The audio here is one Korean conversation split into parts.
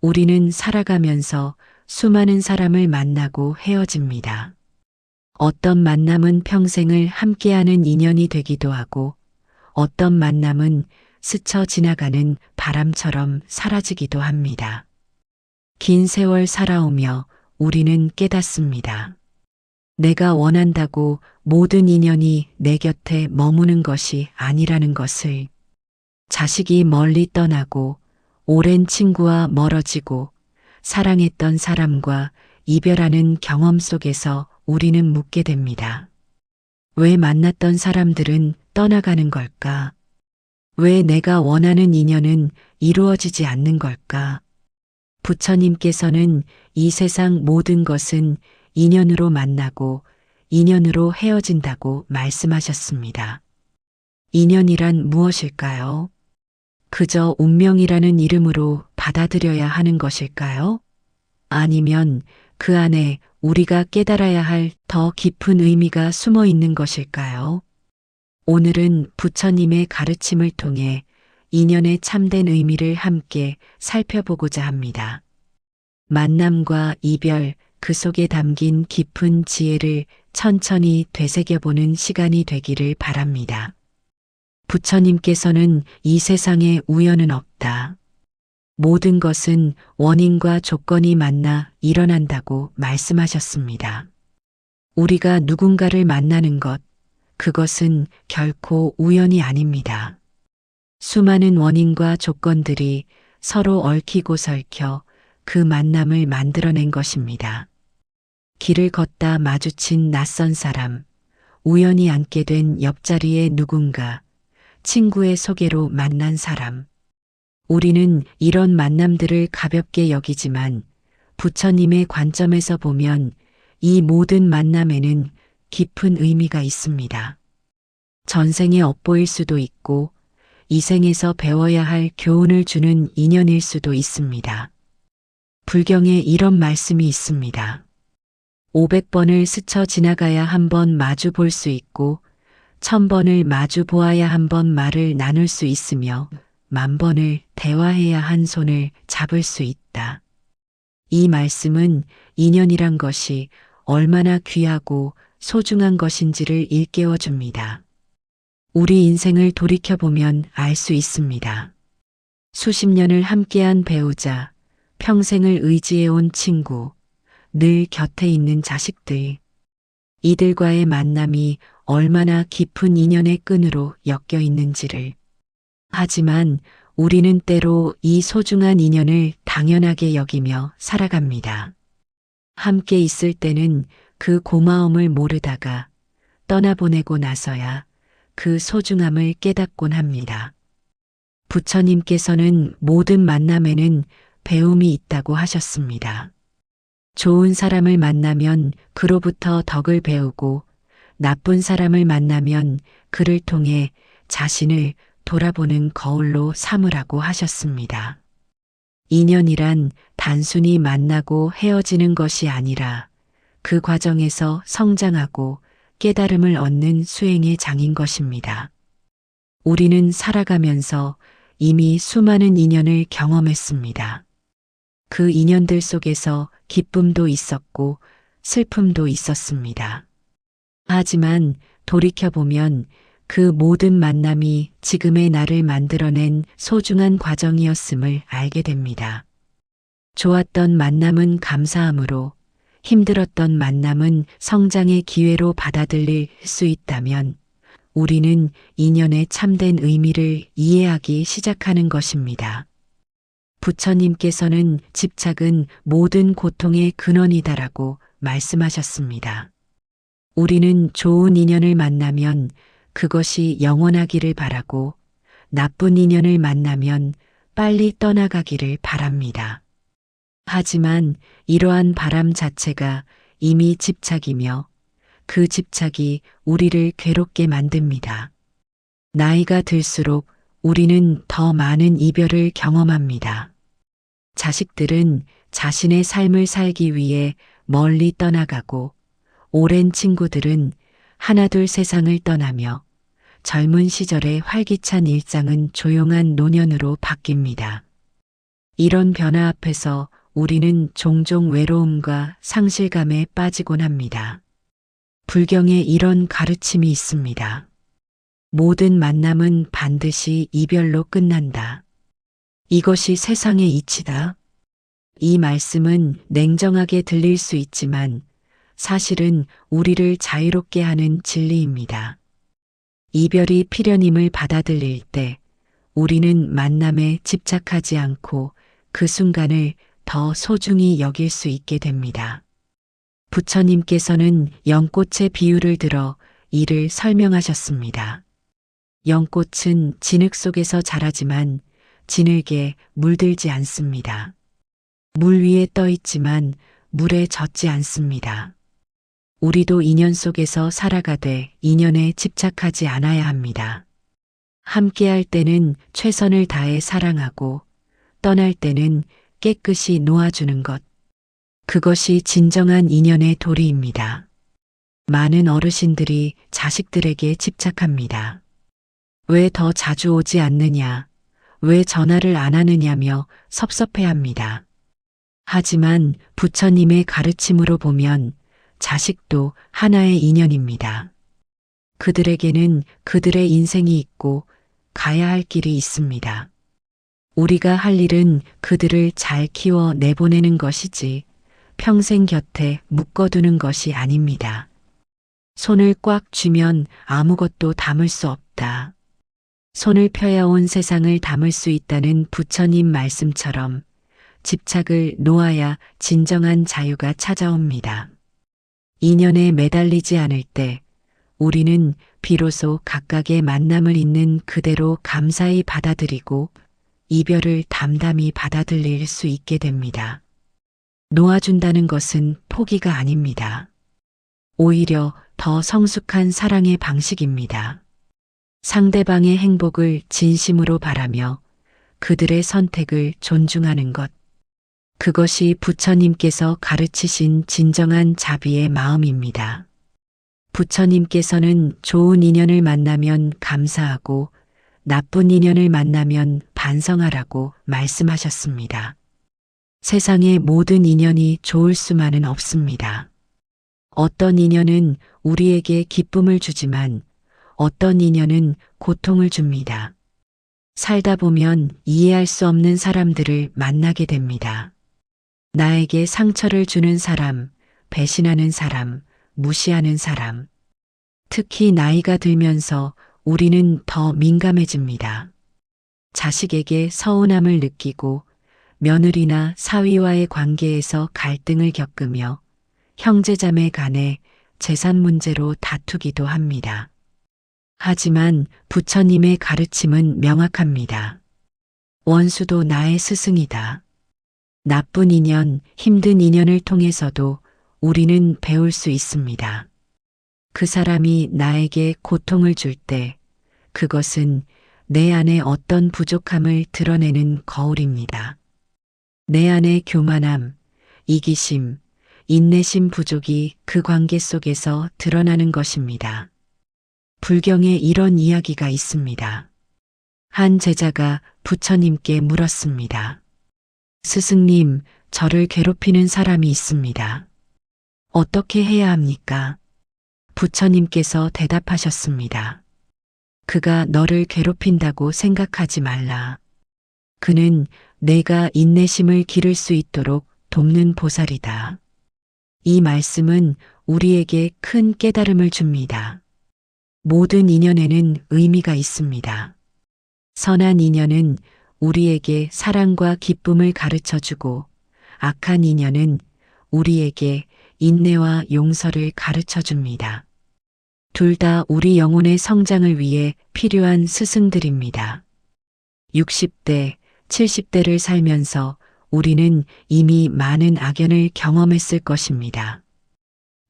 우리는 살아가면서 수많은 사람을 만나고 헤어집니다. 어떤 만남은 평생을 함께하는 인연이 되기도 하고 어떤 만남은 스쳐 지나가는 바람처럼 사라지기도 합니다. 긴 세월 살아오며 우리는 깨닫습니다. 내가 원한다고 모든 인연이 내 곁에 머무는 것이 아니라는 것을. 자식이 멀리 떠나고 오랜 친구와 멀어지고 사랑했던 사람과 이별하는 경험 속에서 우리는 묻게 됩니다. 왜 만났던 사람들은 떠나가는 걸까? 왜 내가 원하는 인연은 이루어지지 않는 걸까? 부처님께서는 이 세상 모든 것은 인연으로 만나고 인연으로 헤어진다고 말씀하셨습니다. 인연이란 무엇일까요? 그저 운명이라는 이름으로 받아들여야 하는 것일까요? 아니면 그 안에 우리가 깨달아야 할 더 깊은 의미가 숨어 있는 것일까요? 오늘은 부처님의 가르침을 통해 인연의 참된 의미를 함께 살펴보고자 합니다. 만남과 이별, 그 속에 담긴 깊은 지혜를 천천히 되새겨보는 시간이 되기를 바랍니다. 부처님께서는 이 세상에 우연은 없다. 모든 것은 원인과 조건이 만나 일어난다고 말씀하셨습니다. 우리가 누군가를 만나는 것, 그것은 결코 우연이 아닙니다. 수많은 원인과 조건들이 서로 얽히고 설켜 그 만남을 만들어낸 것입니다. 길을 걷다 마주친 낯선 사람, 우연히 앉게 된 옆자리의 누군가, 친구의 소개로 만난 사람. 우리는 이런 만남들을 가볍게 여기지만 부처님의 관점에서 보면 이 모든 만남에는 깊은 의미가 있습니다. 전생에 엿보일 수도 있고 이 생에서 배워야 할 교훈을 주는 인연일 수도 있습니다. 불경에 이런 말씀이 있습니다. 500번을 스쳐 지나가야 한 번 마주 볼 수 있고 1000번을 마주 보아야 한 번 말을 나눌 수 있으며 10,000번을 대화해야 한 손을 잡을 수 있다. 이 말씀은 인연이란 것이 얼마나 귀하고 소중한 것인지를 일깨워 줍니다. 우리 인생을 돌이켜보면 알 수 있습니다. 수십 년을 함께한 배우자, 평생을 의지해온 친구, 늘 곁에 있는 자식들. 이들과의 만남이 얼마나 깊은 인연의 끈으로 엮여 있는지를. 하지만 우리는 때로 이 소중한 인연을 당연하게 여기며 살아갑니다. 함께 있을 때는 그 고마움을 모르다가 떠나보내고 나서야 그 소중함을 깨닫곤 합니다. 부처님께서는 모든 만남에는 배움이 있다고 하셨습니다. 좋은 사람을 만나면 그로부터 덕을 배우고 나쁜 사람을 만나면 그를 통해 자신을 돌아보는 거울로 삼으라고 하셨습니다. 인연이란 단순히 만나고 헤어지는 것이 아니라 그 과정에서 성장하고 깨달음을 얻는 수행의 장인 것입니다. 우리는 살아가면서 이미 수많은 인연을 경험했습니다. 그 인연들 속에서 기쁨도 있었고 슬픔도 있었습니다. 하지만 돌이켜보면 그 모든 만남이 지금의 나를 만들어낸 소중한 과정이었음을 알게 됩니다. 좋았던 만남은 감사함으로, 힘들었던 만남은 성장의 기회로 받아들일 수 있다면 우리는 인연의 참된 의미를 이해하기 시작하는 것입니다. 부처님께서는 집착은 모든 고통의 근원이다라고 말씀하셨습니다. 우리는 좋은 인연을 만나면 그것이 영원하기를 바라고 나쁜 인연을 만나면 빨리 떠나가기를 바랍니다. 하지만 이러한 바람 자체가 이미 집착이며 그 집착이 우리를 괴롭게 만듭니다. 나이가 들수록 우리는 더 많은 이별을 경험합니다. 자식들은 자신의 삶을 살기 위해 멀리 떠나가고 오랜 친구들은 하나둘 세상을 떠나며 젊은 시절의 활기찬 일상은 조용한 노년으로 바뀝니다. 이런 변화 앞에서 우리는 종종 외로움과 상실감에 빠지곤 합니다. 불경에 이런 가르침이 있습니다. 모든 만남은 반드시 이별로 끝난다. 이것이 세상의 이치다. 이 말씀은 냉정하게 들릴 수 있지만 사실은 우리를 자유롭게 하는 진리입니다. 이별이 필연임을 받아들일 때 우리는 만남에 집착하지 않고 그 순간을 더 소중히 여길 수 있게 됩니다. 부처님께서는 연꽃의 비유를 들어 이를 설명하셨습니다. 연꽃은 진흙 속에서 자라지만 진흙에 물들지 않습니다. 물 위에 떠 있지만 물에 젖지 않습니다. 우리도 인연 속에서 살아가되 인연에 집착하지 않아야 합니다. 함께할 때는 최선을 다해 사랑하고 떠날 때는 깨끗이 놓아주는 것. 그것이 진정한 인연의 도리입니다. 많은 어르신들이 자식들에게 집착합니다. 왜 더 자주 오지 않느냐, 왜 전화를 안 하느냐며 섭섭해합니다. 하지만 부처님의 가르침으로 보면 자식도 하나의 인연입니다. 그들에게는 그들의 인생이 있고 가야 할 길이 있습니다. 우리가 할 일은 그들을 잘 키워 내보내는 것이지 평생 곁에 묶어두는 것이 아닙니다. 손을 꽉 쥐면 아무것도 담을 수 없다. 손을 펴야 온 세상을 담을 수 있다는 부처님 말씀처럼 집착을 놓아야 진정한 자유가 찾아옵니다. 인연에 매달리지 않을 때 우리는 비로소 각각의 만남을 있는 그대로 감사히 받아들이고 이별을 담담히 받아들일 수 있게 됩니다. 놓아준다는 것은 포기가 아닙니다. 오히려 더 성숙한 사랑의 방식입니다. 상대방의 행복을 진심으로 바라며 그들의 선택을 존중하는 것. 그것이 부처님께서 가르치신 진정한 자비의 마음입니다. 부처님께서는 좋은 인연을 만나면 감사하고 나쁜 인연을 만나면 반성하라고 말씀하셨습니다. 세상의 모든 인연이 좋을 수만은 없습니다. 어떤 인연은 우리에게 기쁨을 주지만 어떤 인연은 고통을 줍니다. 살다 보면 이해할 수 없는 사람들을 만나게 됩니다. 나에게 상처를 주는 사람, 배신하는 사람, 무시하는 사람. 특히 나이가 들면서 우리는 더 민감해집니다. 자식에게 서운함을 느끼고 며느리나 사위와의 관계에서 갈등을 겪으며 형제자매 간에 재산 문제로 다투기도 합니다. 하지만 부처님의 가르침은 명확합니다. 원수도 나의 스승이다. 나쁜 인연, 힘든 인연을 통해서도 우리는 배울 수 있습니다. 그 사람이 나에게 고통을 줄 때 그것은 내 안에 어떤 부족함을 드러내는 거울입니다. 내 안의 교만함, 이기심, 인내심 부족이 그 관계 속에서 드러나는 것입니다. 불경에 이런 이야기가 있습니다. 한 제자가 부처님께 물었습니다. 스승님, 저를 괴롭히는 사람이 있습니다. 어떻게 해야 합니까? 부처님께서 대답하셨습니다. 그가 너를 괴롭힌다고 생각하지 말라. 그는 내가 인내심을 기를 수 있도록 돕는 보살이다. 이 말씀은 우리에게 큰 깨달음을 줍니다. 모든 인연에는 의미가 있습니다. 선한 인연은 우리에게 사랑과 기쁨을 가르쳐주고 악한 인연은 우리에게 인내와 용서를 가르쳐줍니다. 둘 다 우리 영혼의 성장을 위해 필요한 스승들입니다. 60대, 70대를 살면서 우리는 이미 많은 악연을 경험했을 것입니다.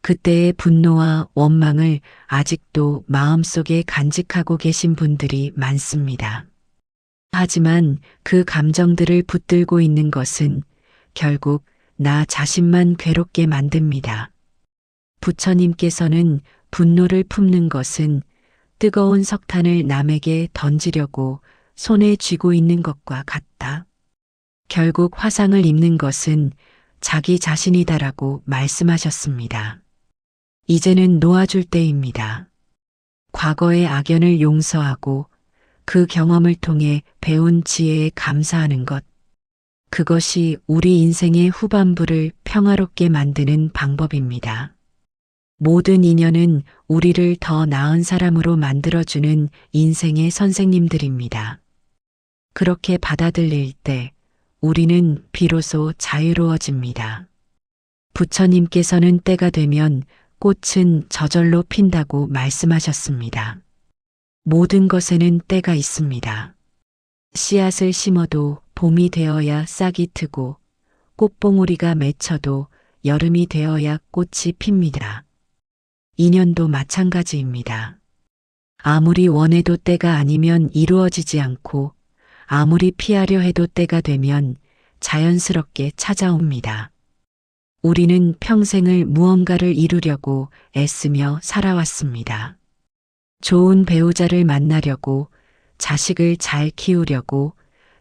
그때의 분노와 원망을 아직도 마음속에 간직하고 계신 분들이 많습니다. 하지만 그 감정들을 붙들고 있는 것은 결국 나 자신만 괴롭게 만듭니다. 부처님께서는 분노를 품는 것은 뜨거운 석탄을 남에게 던지려고 손에 쥐고 있는 것과 같다. 결국 화상을 입는 것은 자기 자신이다라고 말씀하셨습니다. 이제는 놓아줄 때입니다. 과거의 악연을 용서하고 그 경험을 통해 배운 지혜에 감사하는 것. 그것이 우리 인생의 후반부를 평화롭게 만드는 방법입니다. 모든 인연은 우리를 더 나은 사람으로 만들어주는 인생의 선생님들입니다. 그렇게 받아들일 때 우리는 비로소 자유로워집니다. 부처님께서는 때가 되면 꽃은 저절로 핀다고 말씀하셨습니다. 모든 것에는 때가 있습니다. 씨앗을 심어도 봄이 되어야 싹이 트고 꽃봉오리가 맺혀도 여름이 되어야 꽃이 핍니다. 인연도 마찬가지입니다. 아무리 원해도 때가 아니면 이루어지지 않고 아무리 피하려 해도 때가 되면 자연스럽게 찾아옵니다. 우리는 평생을 무언가를 이루려고 애쓰며 살아왔습니다. 좋은 배우자를 만나려고, 자식을 잘 키우려고,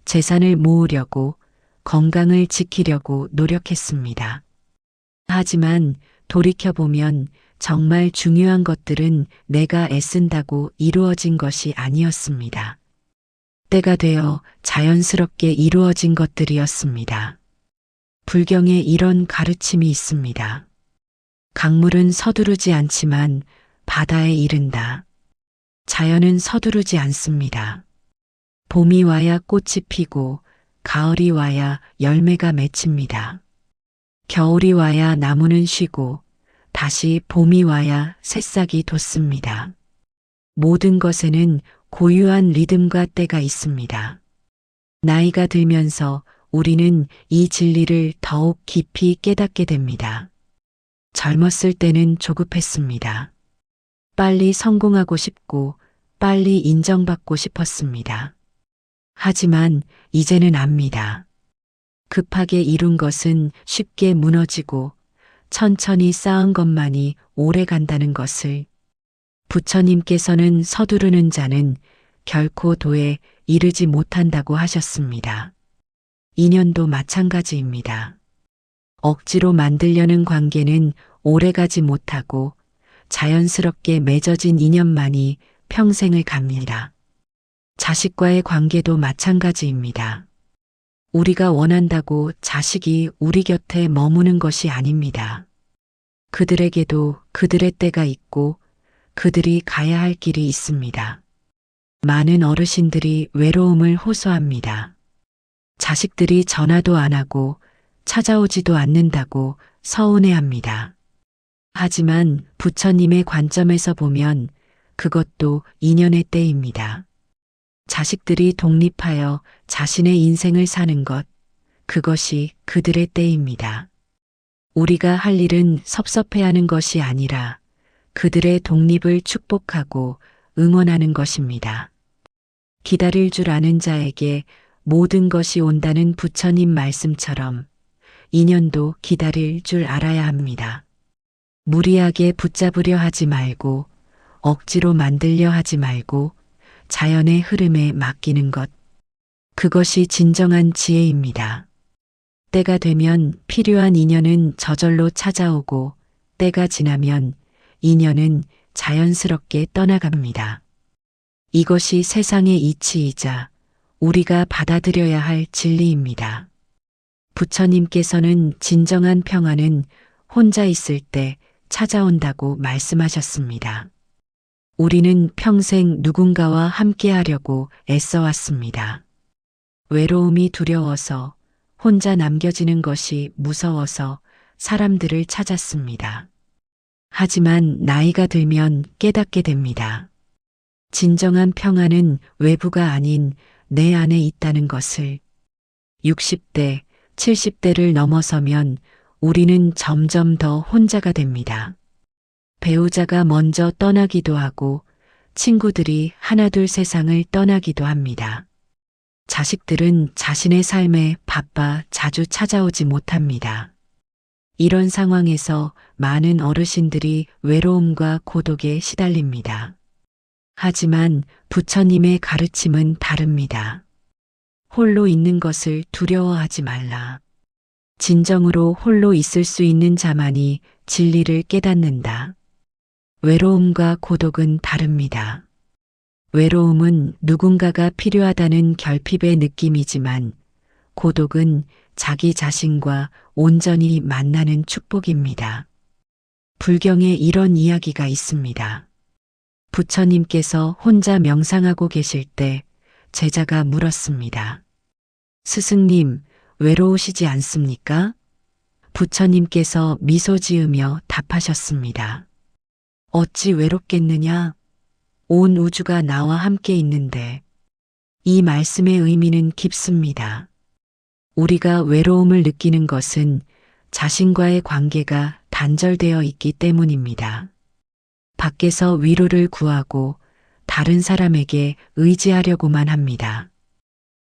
재산을 모으려고, 건강을 지키려고 노력했습니다. 하지만 돌이켜보면 정말 중요한 것들은 내가 애쓴다고 이루어진 것이 아니었습니다. 때가 되어 자연스럽게 이루어진 것들이었습니다. 불경에 이런 가르침이 있습니다. 강물은 서두르지 않지만 바다에 이른다. 자연은 서두르지 않습니다. 봄이 와야 꽃이 피고 가을이 와야 열매가 맺힙니다. 겨울이 와야 나무는 쉬고 다시 봄이 와야 새싹이 돋습니다. 모든 것에는 고유한 리듬과 때가 있습니다. 나이가 들면서 우리는 이 진리를 더욱 깊이 깨닫게 됩니다. 젊었을 때는 조급했습니다. 빨리 성공하고 싶고 빨리 인정받고 싶었습니다. 하지만 이제는 압니다. 급하게 이룬 것은 쉽게 무너지고 천천히 쌓은 것만이 오래 간다는 것을. 부처님께서는 서두르는 자는 결코 도에 이르지 못한다고 하셨습니다. 인연도 마찬가지입니다. 억지로 만들려는 관계는 오래가지 못하고 자연스럽게 맺어진 인연만이 평생을 갑니다. 자식과의 관계도 마찬가지입니다. 우리가 원한다고 자식이 우리 곁에 머무는 것이 아닙니다. 그들에게도 그들의 때가 있고 그들이 가야 할 길이 있습니다. 많은 어르신들이 외로움을 호소합니다. 자식들이 전화도 안 하고 찾아오지도 않는다고 서운해합니다. 하지만 부처님의 관점에서 보면 그것도 인연의 때입니다. 자식들이 독립하여 자신의 인생을 사는 것, 그것이 그들의 때입니다. 우리가 할 일은 섭섭해하는 것이 아니라 그들의 독립을 축복하고 응원하는 것입니다. 기다릴 줄 아는 자에게 모든 것이 온다는 부처님 말씀처럼 인연도 기다릴 줄 알아야 합니다. 무리하게 붙잡으려 하지 말고 억지로 만들려 하지 말고 자연의 흐름에 맡기는 것. 그것이 진정한 지혜입니다. 때가 되면 필요한 인연은 저절로 찾아오고 때가 지나면 인연은 자연스럽게 떠나갑니다. 이것이 세상의 이치이자 우리가 받아들여야 할 진리입니다. 부처님께서는 진정한 평화는 혼자 있을 때 찾아온다고 말씀하셨습니다. 우리는 평생 누군가와 함께 하려고 애써왔습니다. 외로움이 두려워서 혼자 남겨지는 것이 무서워서 사람들을 찾았습니다. 하지만 나이가 들면 깨닫게 됩니다. 진정한 평화는 외부가 아닌 내 안에 있다는 것을. 60대, 70대를 넘어서면 우리는 점점 더 혼자가 됩니다. 배우자가 먼저 떠나기도 하고 친구들이 하나둘 세상을 떠나기도 합니다. 자식들은 자신의 삶에 바빠 자주 찾아오지 못합니다. 이런 상황에서 많은 어르신들이 외로움과 고독에 시달립니다. 하지만 부처님의 가르침은 다릅니다. 홀로 있는 것을 두려워하지 말라. 진정으로 홀로 있을 수 있는 자만이 진리를 깨닫는다. 외로움과 고독은 다릅니다. 외로움은 누군가가 필요하다는 결핍의 느낌이지만 고독은 자기 자신과 온전히 만나는 축복입니다. 불경에 이런 이야기가 있습니다. 부처님께서 혼자 명상하고 계실 때 제자가 물었습니다. 스승님, 외로우시지 않습니까? 부처님께서 미소 지으며 답하셨습니다. 어찌 외롭겠느냐? 온 우주가 나와 함께 있는데. 이 말씀의 의미는 깊습니다. 우리가 외로움을 느끼는 것은 자신과의 관계가 단절되어 있기 때문입니다. 밖에서 위로를 구하고 다른 사람에게 의지하려고만 합니다.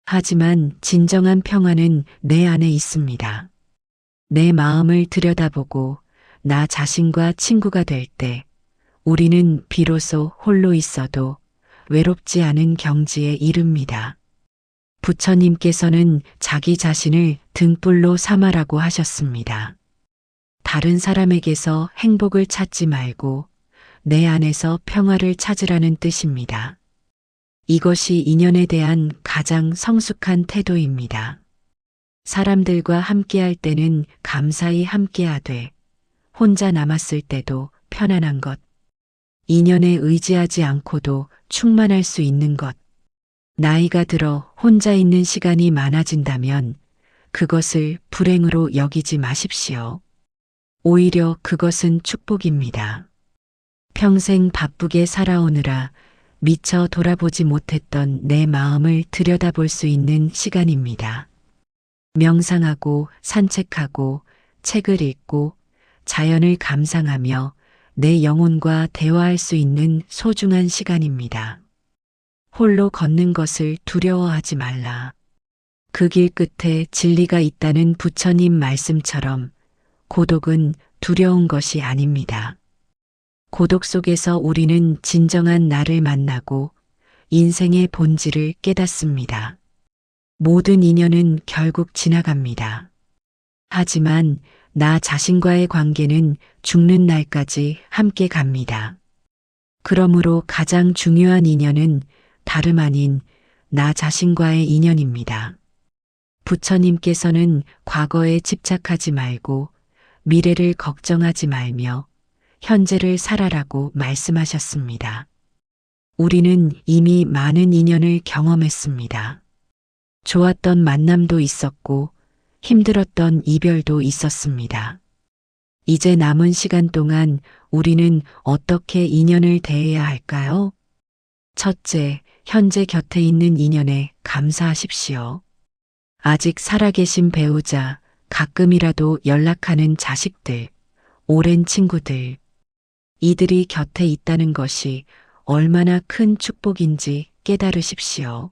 하지만 진정한 평안은 내 안에 있습니다. 내 마음을 들여다보고 나 자신과 친구가 될 때 우리는 비로소 홀로 있어도 외롭지 않은 경지에 이릅니다. 부처님께서는 자기 자신을 등불로 삼아라고 하셨습니다. 다른 사람에게서 행복을 찾지 말고 내 안에서 평화를 찾으라는 뜻입니다. 이것이 인연에 대한 가장 성숙한 태도입니다. 사람들과 함께할 때는 감사히 함께하되 혼자 남았을 때도 편안한 것. 인연에 의지하지 않고도 충만할 수 있는 것. 나이가 들어 혼자 있는 시간이 많아진다면 그것을 불행으로 여기지 마십시오. 오히려 그것은 축복입니다. 평생 바쁘게 살아오느라 미처 돌아보지 못했던 내 마음을 들여다볼 수 있는 시간입니다. 명상하고 산책하고 책을 읽고 자연을 감상하며 내 영혼과 대화할 수 있는 소중한 시간입니다. 홀로 걷는 것을 두려워하지 말라. 그 길 끝에 진리가 있다는 부처님 말씀처럼 고독은 두려운 것이 아닙니다. 고독 속에서 우리는 진정한 나를 만나고 인생의 본질을 깨닫습니다. 모든 인연은 결국 지나갑니다. 하지만 나 자신과의 관계는 죽는 날까지 함께 갑니다. 그러므로 가장 중요한 인연은 다름 아닌 나 자신과의 인연입니다. 부처님께서는 과거에 집착하지 말고 미래를 걱정하지 말며 현재를 살아라고 말씀하셨습니다. 우리는 이미 많은 인연을 경험했습니다. 좋았던 만남도 있었고 힘들었던 이별도 있었습니다. 이제 남은 시간 동안 우리는 어떻게 인연을 대해야 할까요? 첫째, 현재 곁에 있는 인연에 감사하십시오. 아직 살아계신 배우자, 가끔이라도 연락하는 자식들, 오랜 친구들, 이들이 곁에 있다는 것이 얼마나 큰 축복인지 깨달으십시오.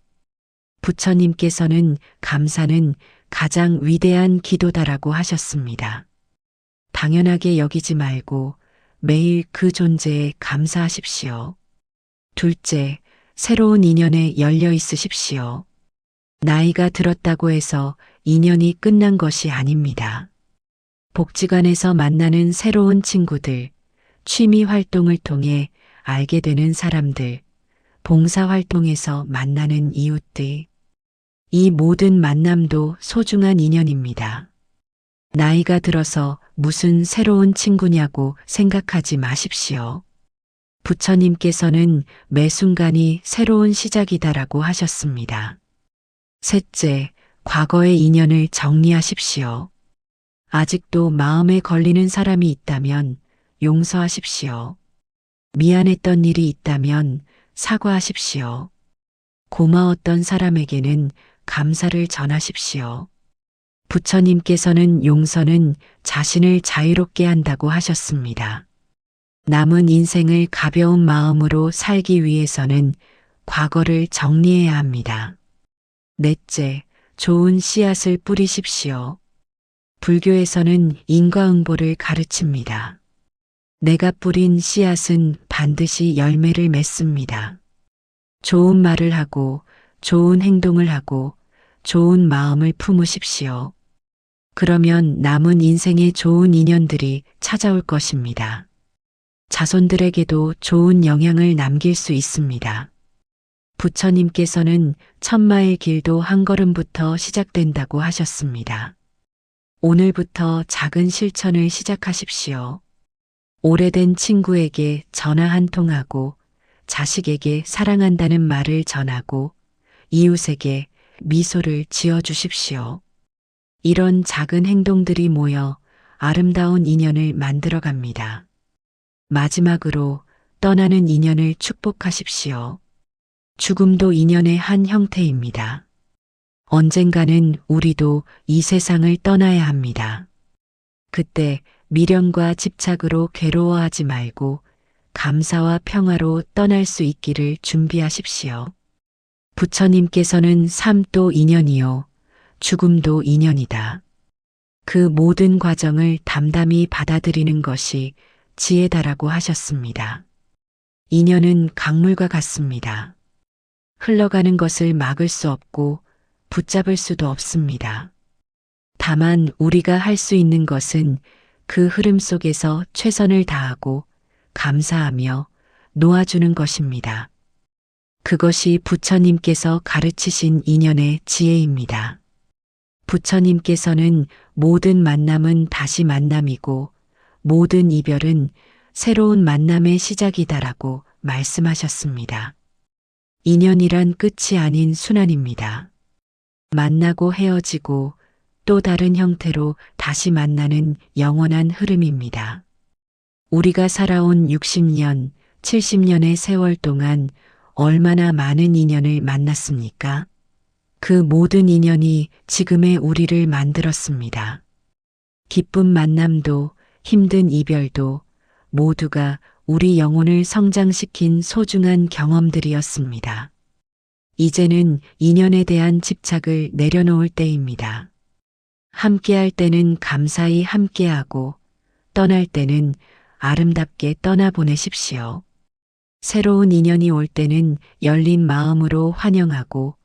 부처님께서는 감사는 가장 위대한 기도다라고 하셨습니다. 당연하게 여기지 말고 매일 그 존재에 감사하십시오. 둘째, 새로운 인연에 열려 있으십시오. 나이가 들었다고 해서 인연이 끝난 것이 아닙니다. 복지관에서 만나는 새로운 친구들, 취미 활동을 통해 알게 되는 사람들, 봉사활동에서 만나는 이웃들, 이 모든 만남도 소중한 인연입니다. 나이가 들어서 무슨 새로운 친구냐고 생각하지 마십시오. 부처님께서는 매 순간이 새로운 시작이다라고 하셨습니다. 셋째, 과거의 인연을 정리하십시오. 아직도 마음에 걸리는 사람이 있다면 용서하십시오. 미안했던 일이 있다면 사과하십시오. 고마웠던 사람에게는 감사를 전하십시오. 부처님께서는 용서는 자신을 자유롭게 한다고 하셨습니다. 남은 인생을 가벼운 마음으로 살기 위해서는 과거를 정리해야 합니다. 넷째, 좋은 씨앗을 뿌리십시오. 불교에서는 인과응보를 가르칩니다. 내가 뿌린 씨앗은 반드시 열매를 맺습니다. 좋은 말을 하고 좋은 행동을 하고 좋은 마음을 품으십시오. 그러면 남은 인생에 좋은 인연들이 찾아올 것입니다. 자손들에게도 좋은 영향을 남길 수 있습니다. 부처님께서는 천마일 길도 한 걸음부터 시작된다고 하셨습니다. 오늘부터 작은 실천을 시작하십시오. 오래된 친구에게 전화 한 통하고, 자식에게 사랑한다는 말을 전하고, 이웃에게 미소를 지어 주십시오. 이런 작은 행동들이 모여 아름다운 인연을 만들어 갑니다. 마지막으로 떠나는 인연을 축복하십시오. 죽음도 인연의 한 형태입니다. 언젠가는 우리도 이 세상을 떠나야 합니다. 그때 미련과 집착으로 괴로워하지 말고 감사와 평화로 떠날 수 있기를 준비하십시오. 부처님께서는 삶도 인연이요, 죽음도 인연이다. 그 모든 과정을 담담히 받아들이는 것이 지혜다라고 하셨습니다. 인연은 강물과 같습니다. 흘러가는 것을 막을 수 없고 붙잡을 수도 없습니다. 다만 우리가 할 수 있는 것은 그 흐름 속에서 최선을 다하고 감사하며 놓아주는 것입니다. 그것이 부처님께서 가르치신 인연의 지혜입니다. 부처님께서는 모든 만남은 다시 만남이고 모든 이별은 새로운 만남의 시작이다라고 말씀하셨습니다. 인연이란 끝이 아닌 순환입니다. 만나고 헤어지고 또 다른 형태로 다시 만나는 영원한 흐름입니다. 우리가 살아온 60년, 70년의 세월 동안 얼마나 많은 인연을 만났습니까? 그 모든 인연이 지금의 우리를 만들었습니다. 기쁜 만남도 힘든 이별도 모두가 우리 영혼을 성장시킨 소중한 경험들이었습니다. 이제는 인연에 대한 집착을 내려놓을 때입니다. 함께할 때는 감사히 함께하고 떠날 때는 아름답게 떠나보내십시오. 새로운 인연이 올 때는 열린 마음으로 환영하고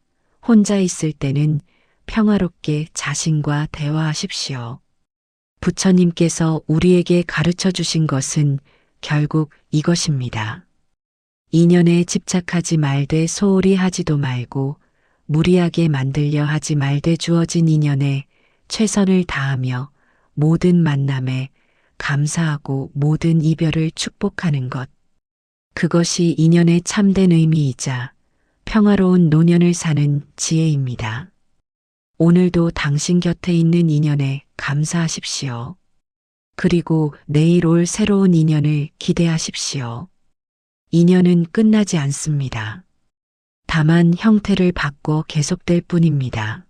혼자 있을 때는 평화롭게 자신과 대화하십시오. 부처님께서 우리에게 가르쳐 주신 것은 결국 이것입니다. 인연에 집착하지 말되 소홀히 하지도 말고 무리하게 만들려 하지 말되 주어진 인연에 최선을 다하며 모든 만남에 감사하고 모든 이별을 축복하는 것. 그것이 인연의 참된 의미이자 평화로운 노년을 사는 지혜입니다. 오늘도 당신 곁에 있는 인연에 감사하십시오. 그리고 내일 올 새로운 인연을 기대하십시오. 인연은 끝나지 않습니다. 다만 형태를 바꿔 계속될 뿐입니다.